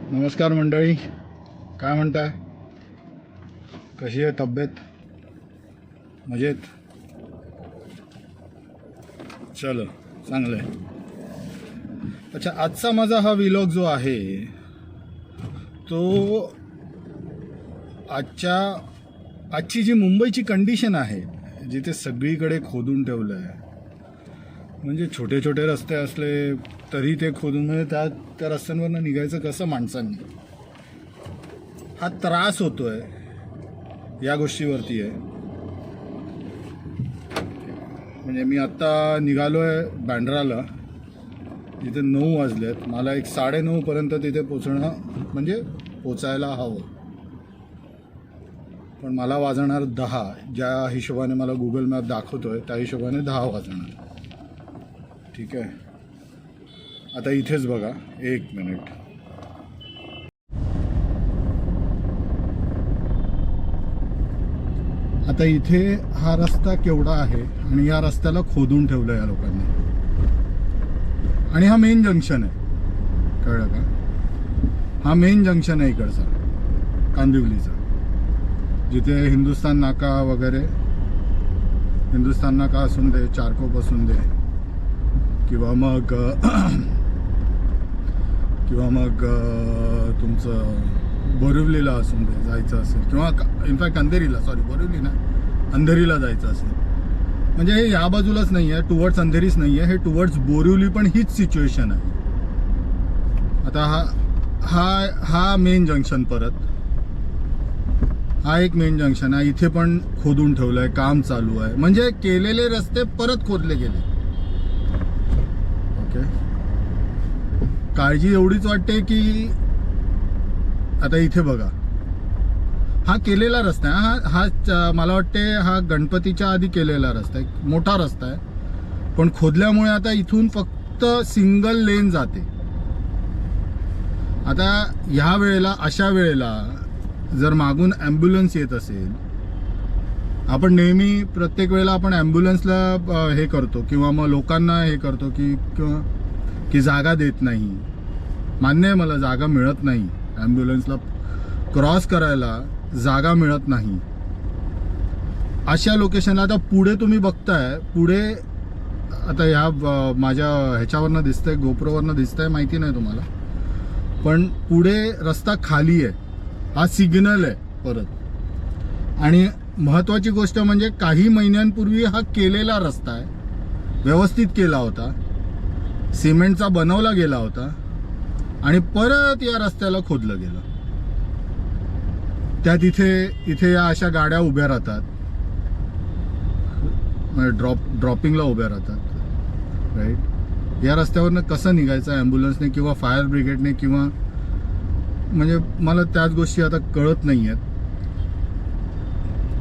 नमस्कार मंडळी, काय म्हणताय? कशी आहे तब्येत? मजेत? चलो, चांगलं आहे. अच्छा, आजचा माझा हा व्लॉग जो आहे तो आजची जी मुंबईची कंडिशन आहे, जिथे सगळीकडे खोदून ठेवलं आहे. म्हणजे छोटे छोटे रस्ते असले तरी ते खोदून, म्हणजे त्या रस्त्यांवरनं निघायचं कसं माणसांनी? हा त्रास होतोय या गोष्टीवरती आहे. म्हणजे मी आत्ता निघालो आहे बँड्राला, तिथे 9 वाजलेत. मला एक 9:30 पर्यंत तिथे पोचणं, म्हणजे पोचायला हवं, पण मला वाजणार 10. ज्या हिशोबाने मला गुगल मॅप दाखवतोय त्या हिशोबाने 10 वाजणार. ठीक आहे, आता इथेच बघा, 1 मिनिट. आता इथे हा रस्ता केवढा आहे आणि या रस्त्याला खोदून ठेवलं या लोकांनी. आणि हा मेन जंक्शन आहे, कळलं का? हा मेन जंक्शन आहे इकडचा, कांदिवलीचा, जिथे हिंदुस्तान नाका वगैरे, हिंदुस्तान नाका असून दे, चारकोप असून दे, किंवा मग तुमचं बोरिवलीला असून दे जायचं असेल, किंवा इनफॅक्ट अंधेरीला, बोरिवली ना, अंधेरीला जायचं असेल. म्हणजे हे या बाजूलाच नाही आहे, टुवर्ड्स अंधेरीच नाही आहे, हे टुवर्ड्स बोरिवली पण हीच सिच्युएशन आहे. आता हा मेन जंक्शन, परत हा एक मेन जंक्शन आहे. इथे पण खोदून ठेवलं आहे, काम चालू आहे. म्हणजे केलेले रस्ते परत खोदले गेले. काळजी एवढीच वाटते की आता इथे बघा, हा केलेला रस्ता आहे. हा मला वाटते हा गणपतीच्या आधी केलेला रस्ता आहे, मोठा रस्ता आहे, पण खोदल्यामुळे आता इथून फक्त सिंगल लेन जाते. आता ह्या वेळेला, अशा वेळेला जर मागून ॲम्ब्युलन्स येत असेल, आपण नेहमी प्रत्येक वेळेला आपण ॲम्ब्युलन्सला हे करतो, किंवा मग लोकांना हे करतो की जागा देत नाही. मान्य आहे, मला जागा मिळत नाही, ॲम्ब्युलन्सला क्रॉस करायला जागा मिळत नाही. अशा लोकेशनला आता पुढे तुम्ही बघताय, पुढे आता ह्या माझ्या ह्याच्यावरनं दिसतंय, गोप्रोवरनं दिसतंय, माहिती नाही तुम्हाला, पण पुढे रस्ता खाली आहे. हा सिग्नल आहे परत. आणि महत्त्वाची गोष्ट म्हणजे काही महिन्यांपूर्वी हा केलेला रस्ता आहे, व्यवस्थित केला होता, सिमेंटचा बनवला गेला होता, आणि परत या रस्त्याला खोदलं गेलं. त्यात इथे या अशा गाड्या उभ्या राहतात, म्हणजे ड्रॉपिंगला उभ्या राहतात, राईट. या रस्त्यावरनं कसं निघायचं ॲम्ब्युलन्सने किंवा फायर ब्रिगेडने, किंवा म्हणजे मला त्याच गोष्टी आता कळत नाही आहेत,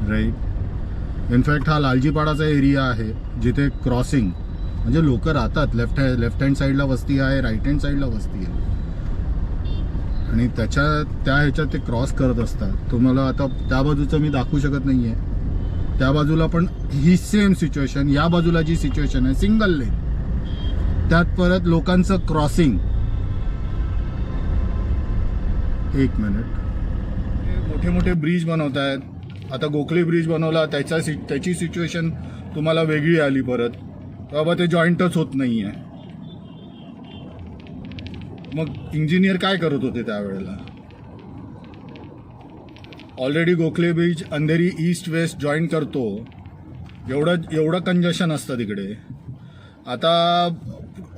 राईट. इनफॅक्ट हा लालजीपाडाचा एरिया आहे, जिथे क्रॉसिंग, म्हणजे लोक राहतात. लेफ्ट हँड साईडला वस्ती आहे, राईट हँड साईडला वस्ती आहे, आणि त्या ह्याच्यात ते क्रॉस करत असतात. तुम्हाला आता त्या बाजूचं मी दाखवू शकत नाही आहे, त्या बाजूला पण ही सेम सिच्युएशन. या बाजूला जी सिच्युएशन आहे सिंगल लेन, त्यात परत लोकांचं क्रॉसिंग. 1 मिनिट. मोठे मोठे ब्रिज बनवत आहेत. आता गोखले ब्रिज बनवला, त्याची सिच्युएशन तुम्हाला वेगळी आली परत. बाबा ते जॉईंटच होत नाही आहे. मग इंजिनियर काय करत होते त्यावेळेला? Already Gokhale bridge Andheri east west join करतो, एवढं कंजेशन असतं तिकडे. आता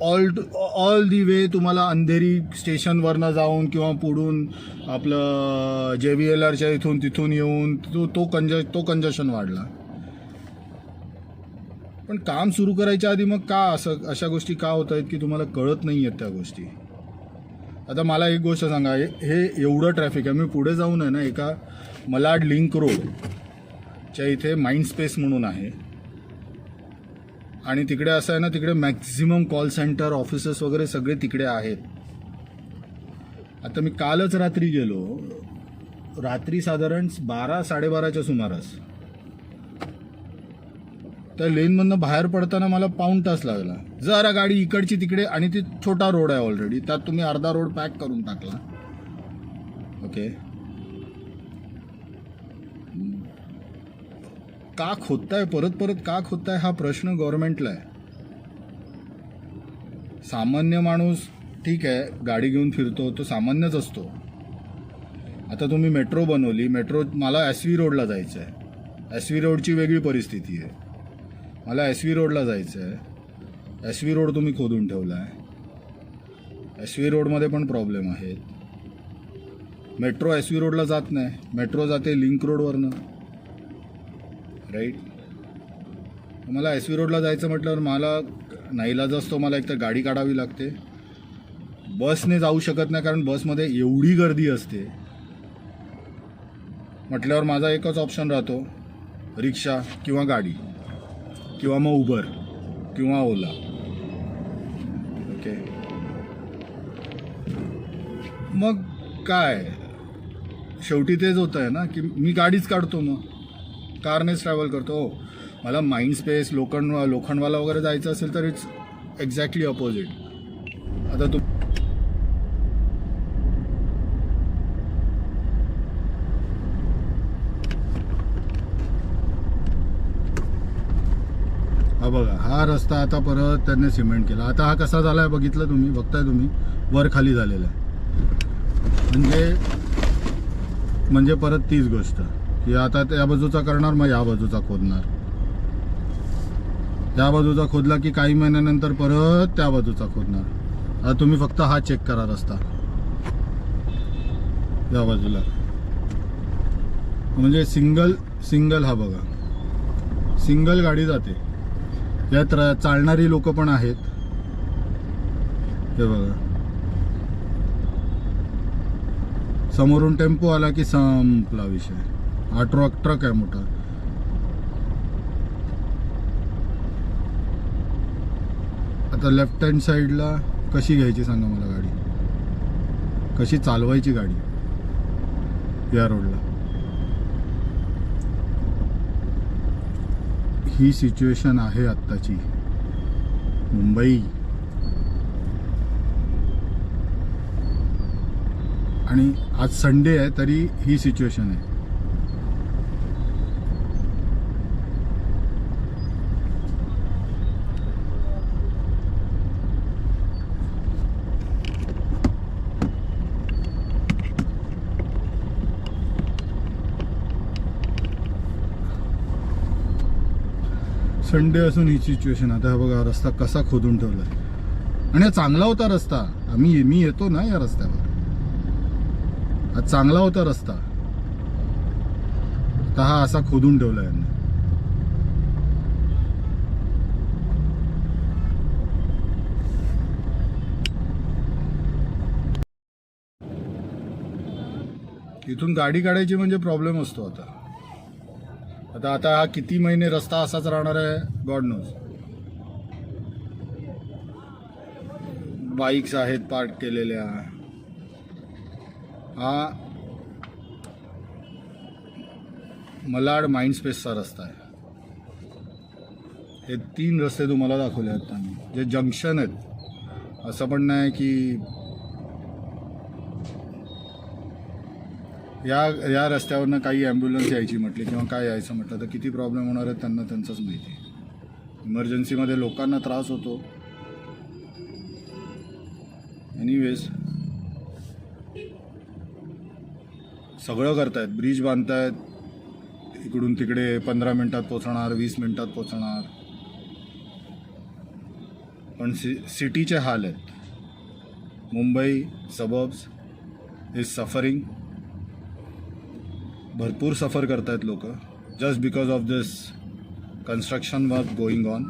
ऑल दी वे तुम्हाला अंधेरी स्टेशनवरनं जाऊन, किंवा पुढून आपलं JVLRच्या तिथून येऊन तो कंजेशन वाढला. पण काम सुरू करायच्या आधी मग का अशा गोष्टी का होत आहेत की तुम्हाला कळत नाही आहेत त्या गोष्टी? आता मला एक गोष्ट सांगा, हे एवढं ट्रॅफिक आहे, मी पुढे जाऊन आहे ना, एका मलाड लिंक रोडच्या इथे माइंड स्पेस म्हणून आहे, आणि तिकडे असं आहे ना, तिकडे मॅक्झिमम कॉल सेंटर ऑफिसेस वगैरे सगळे तिकडे आहेत. आता मी कालच रात्री गेलो, रात्री साधारण 12-12:30च्या सुमारास. त्या लेनमधनं बाहेर पडताना मला पाऊण तास लागला. जरा गाडी इकडची तिकडे, आणि ती छोटा रोड आहे ऑलरेडी, त्यात तुम्ही अर्धा रोड पॅक करून टाकला. ओके, का खोदताय परत परत का खोदताय हा प्रश्न गव्हर्नमेंटला आहे. सामान्य माणूस ठीक आहे गाडी घेऊन फिरतो तो सामान्यच असतो. आता तुम्ही मेट्रो बनवली, मेट्रो मला एस व्ही रोडला जायचं आहे, एस व्ही रोडची वेगळी परिस्थिती आहे. मला एस व्ही रोडला जायचं आहे, एस व्ही रोड तुम्ही खोदून ठेवला आहे. एस व्ही रोडमध्ये पण प्रॉब्लेम आहेत. मेट्रो एस व्ही रोडला जात नाही, मेट्रो जाते लिंक रोडवरनं, राईट. मला एस व्ही रोडला जायचं म्हटल्यावर मला नाईलाज असतो, मला एकतर गाडी काढावी लागते. बसने जाऊ शकत नाही कारण बसमध्ये एवढी गर्दी असते. म्हटल्यावर माझा एकच ऑप्शन राहतो, रिक्षा किंवा गाडी किंवा मग उबर किंवा ओला. ओके, मग काय शेवटी तेच होतं आहे ना की मी गाडीच काढतो, मग कारनेच ट्रॅव्हल करतो. हो, मला माइंड स्पेस लोखंडवाला वगैरे जायचं असेल तर इट्स एक्झॅक्टली अपोजिट. आता तू हा बघा, हा रस्ता आता परत त्यांनी सिमेंट केला. आता हा कसा झाला आहे बघितलं तुम्ही, बघताय तुम्ही, वर खाली झालेला आहे. म्हणजे परत तीच गोष्ट की आता त्या बाजूचा करणार, मग या बाजूचा खोदणार. त्या बाजूचा खोदला की काही महिन्यानंतर परत त्या बाजूचा खोदणार. आता तुम्ही फक्त हा चेक करा रस्ता या बाजूला, म्हणजे सिंगल हा बघा, सिंगल गाडी जाते. यात चालणारी लोक पण आहेत. हे बघा, समोरून टेम्पो आला की संपला विषय. हा ट्रक आहे मोठा. आता लेफ्ट हँड साईडला कशी घ्यायची सांगा मला गाडी, कशी चालवायची गाडी या रोडला. ही सिच्युएशन आहे आत्ताची मुंबई. आणि आज संडे आहे तरी ही सिच्युएशन आहे. संडे असून ही सिच्युएशन. आता हा बघा रस्ता कसा खोदून ठेवलाय. आणि हा चांगला होता रस्ता, मी येतो ना या रस्त्यावर, हा चांगला होता रस्ता. आता हा असा खोदून ठेवला यांनी. इथून गाडी काढायची म्हणजे प्रॉब्लेम असतो. आता हा किती महिने रस्ता असाच राहणार आहे गॉड नोज. बाईक्स आहेत पार्क केलेल्या. हा मलाड माइंड स्पेसचा रस्ता आहे. हे 3 रस्ते तुम्हाला दाखवले आहेत आम्ही, जे जंक्शन आहेत. असं पण नाही की या रस्त्यावरनं काही ॲम्ब्युलन्स यायची म्हटली किंवा काय यायचं म्हटलं तर किती प्रॉब्लेम होणार आहेत त्यांना त्यांचंच माहिती आहे. इमर्जन्सीमध्ये लोकांना त्रास होतो. एनिवेज सगळं करतायत, ब्रिज बांधतायत, इकडून तिकडे 15 मिनिटात पोचणार, 20 मिनिटात पोचणार. पण सिटीचे हाल आहेत. Mumbai suburbs is suffering. भरपूर सफर करतायत लोक just because of this construction work going on.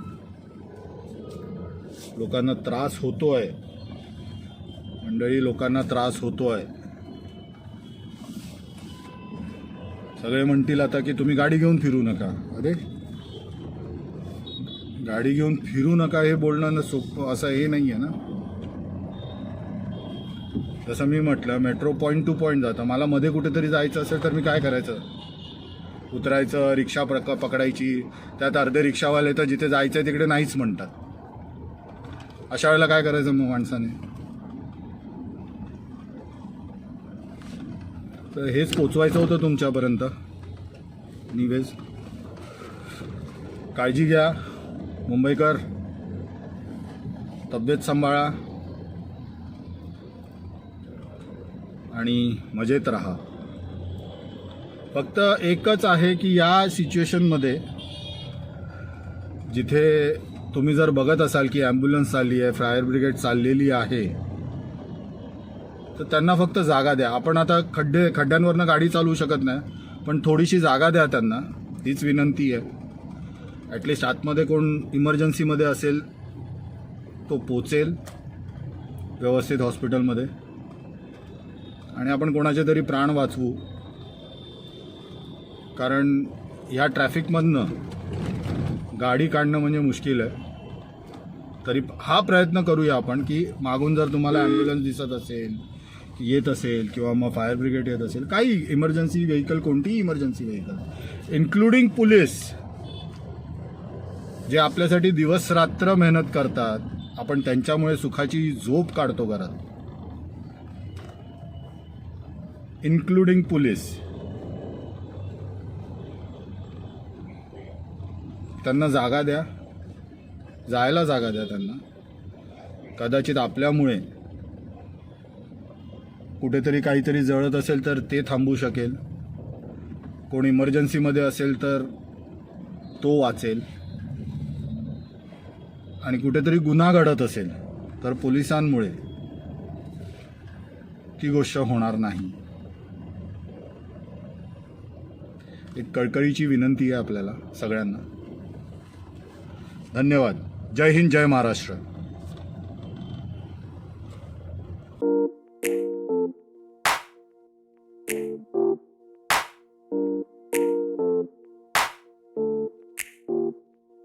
लोकांना त्रास होतोय मंडळी, लोकांना त्रास होतोय. सगळे म्हणतील आता की तुम्ही गाडी घेऊन फिरू नका. अरे गाडी घेऊन फिरू नका हे बोलणं सोपं असं हे नाही आहे ना. जसं मी म्हटलं मेट्रो पॉईंट टू पॉईंट जातं. मला मध्ये कुठेतरी जायचं असेल तर मी काय करायचं, उतरायचं, रिक्षा पकडायची. त्यात अर्धे रिक्षावाले तर जिथे जायचं आहे तिकडे नाहीच म्हणतात. अशा वेळेला काय करायचं मग माणसाने. तर हेच पोचवायचं होतं तुमच्यापर्यंत. निवेज, काळजी घ्या मुंबईकर, तब्येत सांभाळा आणि मजेत राहा. फक्त एकच आहे की या सिच्युएशनमध्ये जिथे तुम्ही जर बघत असाल की ॲम्ब्युलन्स चालली आहे, फायर ब्रिगेड चाललेली आहे, तर त्यांना फक्त जागा द्या. आपण आता खड्ड्यांवरनं गाडी चालवू शकत नाही, पण थोडीशी जागा द्या त्यांना, हीच विनंती आहे. ॲटलिस्ट आतमध्ये कोण इमर्जन्सीमध्ये असेल तो पोचेल व्यवस्थित हॉस्पिटलमध्ये आणि आपण कोणाचे तरी प्राण वाचवू. कारण ह्या ट्रॅफिकमधनं गाडी काढणं म्हणजे मुश्किल आहे. तरी हा प्रयत्न करूया आपण की मागून जर तुम्हाला ॲम्ब्युलन्स दिसत असेल, येत असेल किंवा मग फायर ब्रिगेड येत असेल, काही इमर्जन्सी व्हेकल, कोणतीही इमर्जन्सी व्हेकल इन्क्लुडिंग पोलीस जे आपल्यासाठी दिवस रात्र मेहनत करतात, आपण त्यांच्यामुळे सुखाची झोप काढतो घरात, इन्क्लुडिंग पोलीस, त्यांना जागा द्या, जायला जागा द्या त्यांना. कदाचित आपल्यामुळे कुठेतरी काहीतरी जळत असेल तर ते थांबू शकेल, कोण इमर्जन्सीमध्ये असेल तर तो वाचेल, आणि कुठेतरी गुन्हा घडत असेल तर पोलिसांमुळे ती गोष्ट होणार नाही. एक कळकळीची विनंती आहे आपल्याला सगळ्यांना. धन्यवाद. जय हिंद, जय महाराष्ट्र.